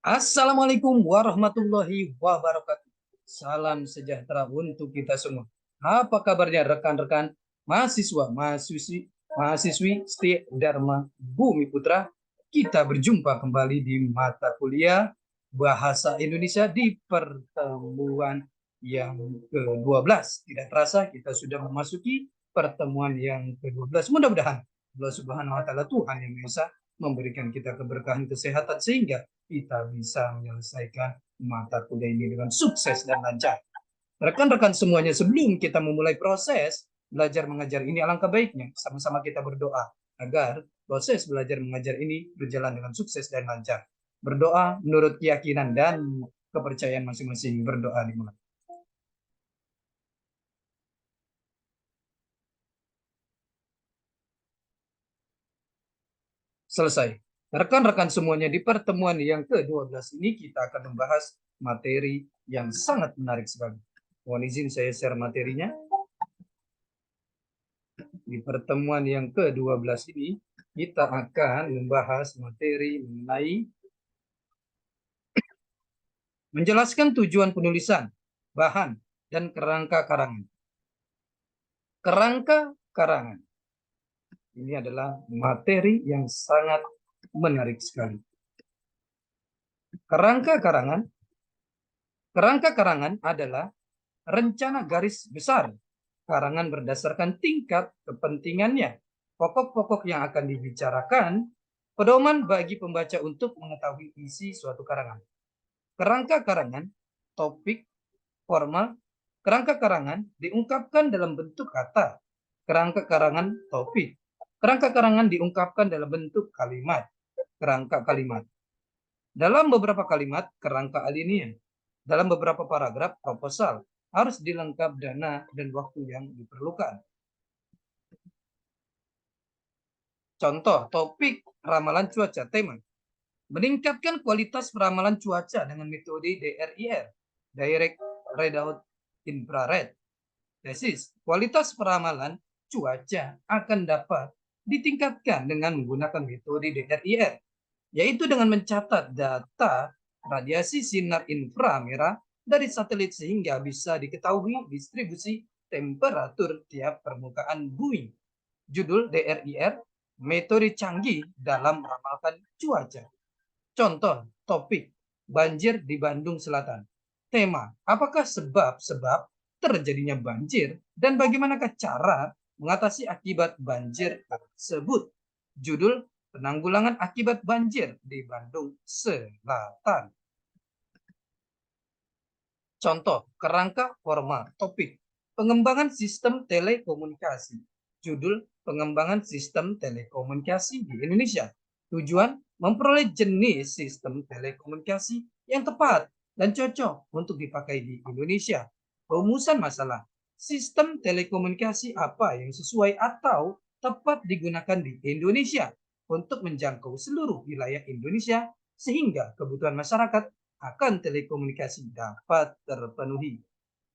Assalamualaikum warahmatullahi wabarakatuh. Salam sejahtera untuk kita semua. Apa kabarnya rekan-rekan mahasiswa, mahasiswi setia Dharma Bumi Putra? Kita berjumpa kembali di mata kuliah Bahasa Indonesia di pertemuan yang ke-12. Tidak terasa kita sudah memasuki pertemuan yang ke-12. Mudah-mudahan Allah Subhanahu wa taala, Tuhan yang Maha Esa, memberikan kita keberkahan kesehatan sehingga kita bisa menyelesaikan mata kuliah ini dengan sukses dan lancar. Rekan-rekan semuanya, sebelum kita memulai proses belajar mengajar ini, alangkah baiknya sama-sama kita berdoa agar proses belajar mengajar ini berjalan dengan sukses dan lancar. Berdoa menurut keyakinan dan kepercayaan masing-masing. Berdoa dimulai. Selesai. Rekan-rekan semuanya, di pertemuan yang ke-12 ini kita akan membahas materi yang sangat menarik sekali. Mohon izin saya share materinya. Di pertemuan yang ke-12 ini kita akan membahas materi mengenai menjelaskan tujuan penulisan, bahan, dan kerangka karangan. Kerangka karangan ini adalah materi yang sangat menarik sekali. Kerangka karangan adalah rencana garis besar karangan berdasarkan tingkat kepentingannya, pokok-pokok yang akan dibicarakan, pedoman bagi pembaca untuk mengetahui isi suatu karangan. Kerangka karangan, topik, formal. Kerangka karangan diungkapkan dalam bentuk kata. Kerangka karangan, topik. Kerangka karangan diungkapkan dalam bentuk kalimat. Kerangka kalimat. Dalam beberapa kalimat, kerangka alinea. Dalam beberapa paragraf, proposal. Harus dilengkap dana dan waktu yang diperlukan. Contoh, topik ramalan cuaca, tema. Meningkatkan kualitas peramalan cuaca dengan metode DRIR, Direct Readout Infrared. Tesis, kualitas peramalan cuaca akan dapat ditingkatkan dengan menggunakan metode DRIR, yaitu dengan mencatat data radiasi sinar inframerah dari satelit sehingga bisa diketahui distribusi temperatur tiap permukaan bumi. Judul DRIR, metode canggih dalam meramalkan cuaca. Contoh, topik banjir di Bandung Selatan. Tema, apakah sebab-sebab terjadinya banjir dan bagaimanakah cara mengatasi akibat banjir tersebut? Judul, penanggulangan akibat banjir di Bandung Selatan. Contoh, kerangka formal, topik pengembangan sistem telekomunikasi. Judul, pengembangan sistem telekomunikasi di Indonesia. Tujuan, memperoleh jenis sistem telekomunikasi yang tepat dan cocok untuk dipakai di Indonesia. Rumusan masalah, sistem telekomunikasi apa yang sesuai atau tepat digunakan di Indonesia untuk menjangkau seluruh wilayah Indonesia sehingga kebutuhan masyarakat akan telekomunikasi dapat terpenuhi.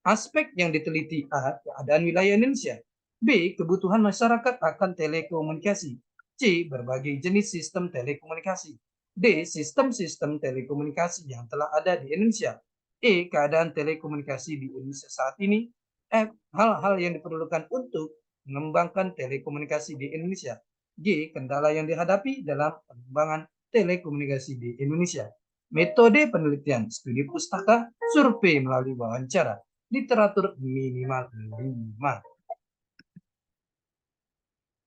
Aspek yang diteliti: A. Keadaan wilayah Indonesia. B. Kebutuhan masyarakat akan telekomunikasi. C. Berbagai jenis sistem telekomunikasi. D. Sistem-sistem telekomunikasi yang telah ada di Indonesia. E. Keadaan telekomunikasi di Indonesia saat ini. F. Hal-hal yang diperlukan untuk mengembangkan telekomunikasi di Indonesia. G. Kendala yang dihadapi dalam pengembangan telekomunikasi di Indonesia. Metode penelitian, studi pustaka, survei melalui wawancara, literatur minimal 5.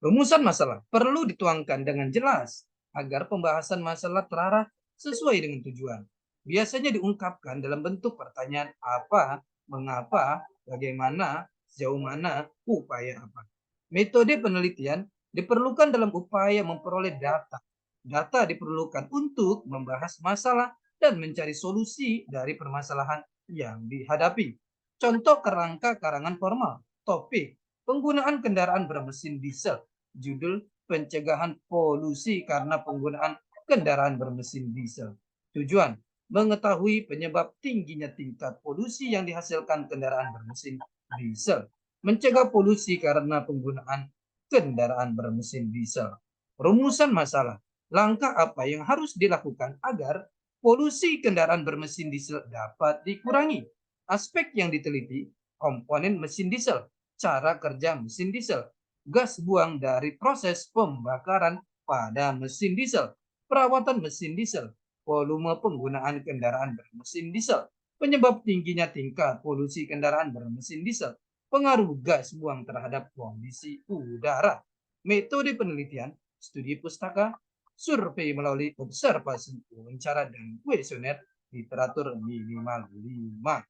Rumusan masalah perlu dituangkan dengan jelas agar pembahasan masalah terarah sesuai dengan tujuan. Biasanya diungkapkan dalam bentuk pertanyaan apa, mengapa, bagaimana, sejauh mana, upaya apa. Metode penelitian diperlukan dalam upaya memperoleh data. Data diperlukan untuk membahas masalah dan mencari solusi dari permasalahan yang dihadapi. Contoh kerangka karangan formal, topik penggunaan kendaraan bermesin diesel. Judul, pencegahan polusi karena penggunaan kendaraan bermesin diesel. Tujuan, mengetahui penyebab tingginya tingkat polusi yang dihasilkan kendaraan bermesin diesel. Mencegah polusi karena penggunaan kendaraan bermesin diesel. Rumusan masalah, langkah apa yang harus dilakukan agar polusi kendaraan bermesin diesel dapat dikurangi. Aspek yang diteliti, komponen mesin diesel, cara kerja mesin diesel, gas buang dari proses pembakaran pada mesin diesel, perawatan mesin diesel, volume penggunaan kendaraan bermesin diesel, penyebab tingginya tingkat polusi kendaraan bermesin diesel, pengaruh gas buang terhadap kondisi udara, metode penelitian, studi pustaka, survei melalui observasi, wawancara, dan kuesioner, literatur minimal 5.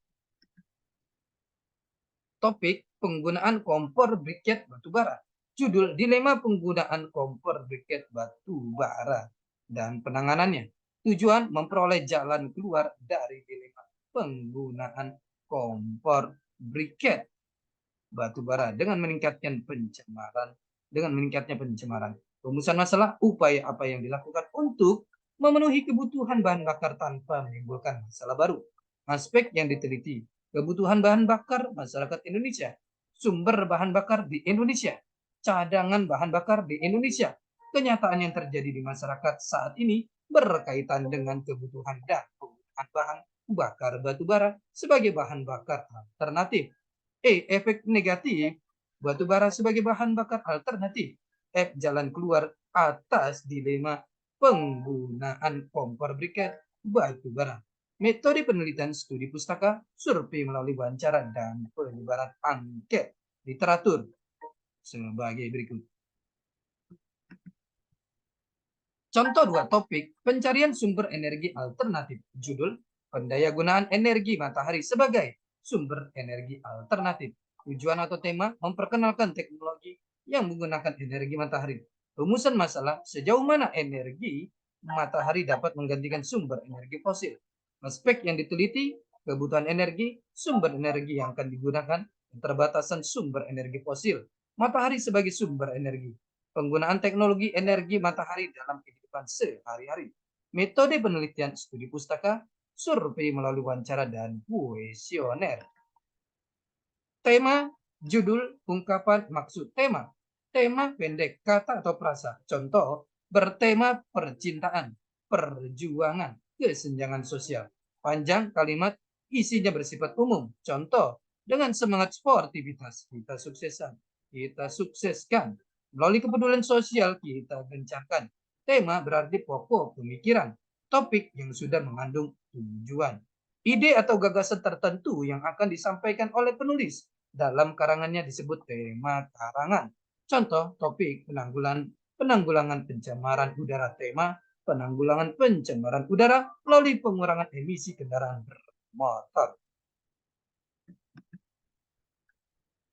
Topik penggunaan kompor briket batubara. Judul dilema penggunaan kompor briket batubara dan penanganannya. Tujuan memperoleh jalan keluar dari dilema penggunaan kompor briket batubara dengan meningkatnya pencemaran. Rumusan masalah, upaya apa yang dilakukan untuk memenuhi kebutuhan bahan bakar tanpa menimbulkan masalah baru. Aspek yang diteliti, kebutuhan bahan bakar masyarakat Indonesia, sumber bahan bakar di Indonesia, cadangan bahan bakar di Indonesia, kenyataan yang terjadi di masyarakat saat ini berkaitan dengan kebutuhan dan penggunaan bahan bakar batubara sebagai bahan bakar alternatif. Efek negatif batubara sebagai bahan bakar alternatif. Jalan keluar atas dilema penggunaan kompor briket batubara. Metode penelitian studi pustaka, survei melalui wawancara, dan penyebaran angket literatur sebagai berikut. Contoh 2 topik, pencarian sumber energi alternatif. Judul, pendayagunaan energi matahari sebagai sumber energi alternatif. Tujuan atau tema, memperkenalkan teknologi yang menggunakan energi matahari. Rumusan masalah, sejauh mana energi matahari dapat menggantikan sumber energi fosil. Aspek yang diteliti, kebutuhan energi, sumber energi yang akan digunakan, keterbatasan sumber energi fosil, matahari sebagai sumber energi, penggunaan teknologi energi matahari dalam kehidupan sehari-hari, metode penelitian studi pustaka, survei melalui wawancara, dan kuesioner. Tema, judul, ungkapan, maksud tema. Tema pendek, kata atau frasa. Contoh, bertema percintaan, perjuangan, kesenjangan sosial. Panjang kalimat, isinya bersifat umum. Contoh, dengan semangat sportivitas, kita sukseskan. Melalui kepedulian sosial, kita gencarkan. Tema berarti pokok pemikiran, topik yang sudah mengandung tujuan. Ide atau gagasan tertentu yang akan disampaikan oleh penulis dalam karangannya disebut tema karangan. Contoh, topik penanggulangan pencemaran udara. Tema, penanggulangan pencemaran udara melalui pengurangan emisi kendaraan bermotor.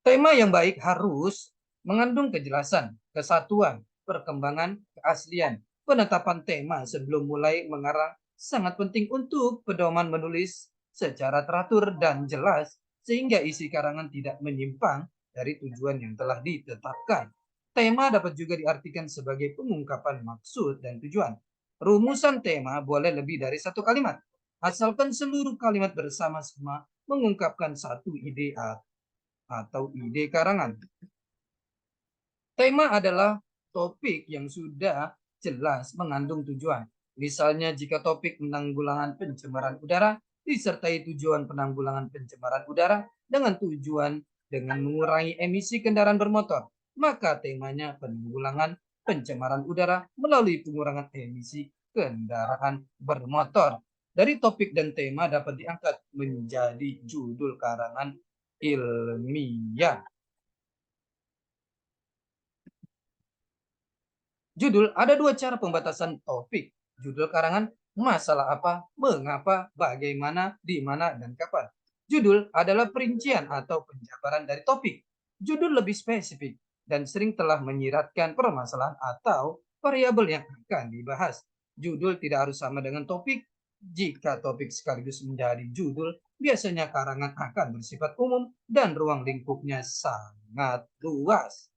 Tema yang baik harus mengandung kejelasan, kesatuan, perkembangan, keaslian. Penetapan tema sebelum mulai mengarang sangat penting untuk pedoman menulis secara teratur dan jelas sehingga isi karangan tidak menyimpang dari tujuan yang telah ditetapkan. Tema dapat juga diartikan sebagai pengungkapan maksud dan tujuan. Rumusan tema boleh lebih dari satu kalimat, asalkan seluruh kalimat bersama-sama mengungkapkan satu ide atau ide karangan. Tema adalah topik yang sudah jelas mengandung tujuan. Misalnya jika topik penanggulangan pencemaran udara disertai tujuan penanggulangan pencemaran udara dengan tujuan dengan mengurangi emisi kendaraan bermotor, maka temanya penanggulangan pencemaran udara melalui pengurangan emisi kendaraan bermotor. Dari topik dan tema dapat diangkat menjadi judul karangan ilmiah. Judul, ada dua cara pembatasan topik. Judul karangan, masalah apa, mengapa, bagaimana, di mana, dan kapan. Judul adalah perincian atau penjabaran dari topik. Judul lebih spesifik dan sering telah menyiratkan permasalahan atau variabel yang akan dibahas. Judul tidak harus sama dengan topik. Jika topik sekaligus menjadi judul, biasanya karangan akan bersifat umum dan ruang lingkupnya sangat luas.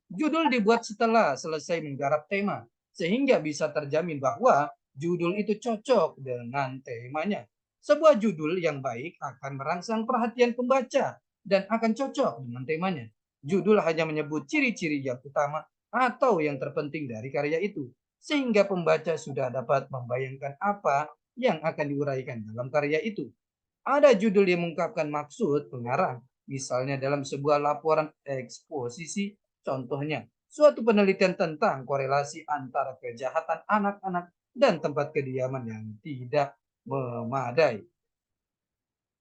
Judul dibuat setelah selesai menggarap tema, sehingga bisa terjamin bahwa judul itu cocok dengan temanya. Sebuah judul yang baik akan merangsang perhatian pembaca dan akan cocok dengan temanya. Judul hanya menyebut ciri-ciri yang utama atau yang terpenting dari karya itu, sehingga pembaca sudah dapat membayangkan apa yang akan diuraikan dalam karya itu. Ada judul yang mengungkapkan maksud pengarang, misalnya dalam sebuah laporan eksposisi, contohnya suatu penelitian tentang korelasi antara kejahatan anak-anak dan tempat kediaman yang tidak memadai.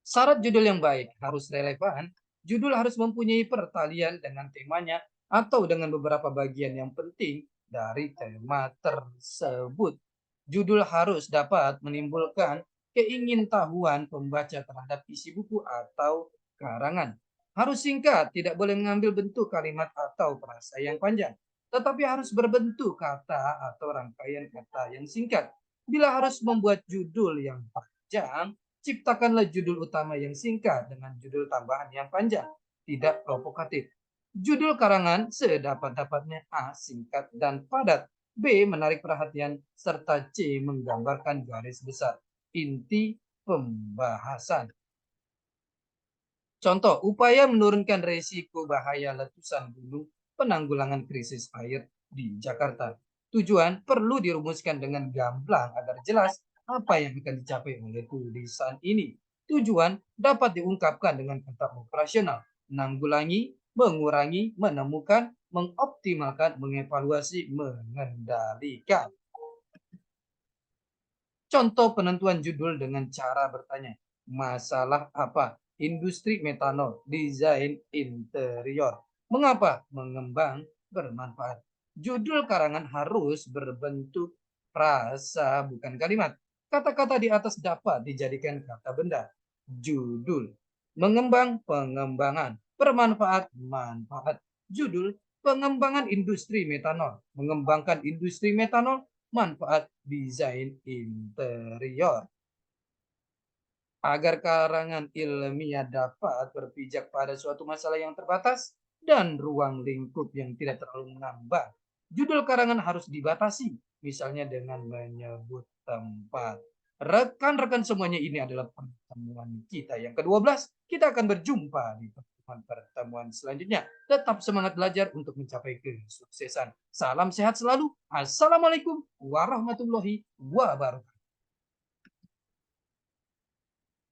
Syarat judul yang baik harus relevan, judul harus mempunyai pertalian dengan temanya atau dengan beberapa bagian yang penting dari tema tersebut. Judul harus dapat menimbulkan keingintahuan pembaca terhadap isi buku atau karangan. Harus singkat, tidak boleh mengambil bentuk kalimat atau frasa yang panjang, tetapi harus berbentuk kata atau rangkaian kata yang singkat. Bila harus membuat judul yang panjang, ciptakanlah judul utama yang singkat dengan judul tambahan yang panjang, tidak provokatif. Judul karangan sedapat-dapatnya A. Singkat dan padat, B. Menarik perhatian, serta C. Menggambarkan garis besar inti pembahasan. Contoh, upaya menurunkan resiko bahaya letusan gunung, penanggulangan krisis air di Jakarta. Tujuan perlu dirumuskan dengan gamblang agar jelas apa yang akan dicapai oleh tulisan ini. Tujuan dapat diungkapkan dengan kata operasional, menanggulangi, mengurangi, menemukan, mengoptimalkan, mengevaluasi, mengendalikan. Contoh penentuan judul dengan cara bertanya, masalah apa? Industri metanol, desain interior. Mengapa? Mengembang bermanfaat. Judul karangan harus berbentuk frasa, bukan kalimat. Kata-kata di atas dapat dijadikan kata benda. Judul, mengembang, pengembangan, bermanfaat, manfaat. Judul, pengembangan industri metanol, mengembangkan industri metanol, manfaat desain interior. Agar karangan ilmiah dapat berpijak pada suatu masalah yang terbatas dan ruang lingkup yang tidak terlalu menambah, judul karangan harus dibatasi, misalnya dengan menyebut tempat. Rekan-rekan semuanya, ini adalah pertemuan kita yang ke-12. Kita akan berjumpa di pertemuan selanjutnya. Tetap semangat belajar untuk mencapai kesuksesan. Salam sehat selalu. Assalamualaikum warahmatullahi wabarakatuh.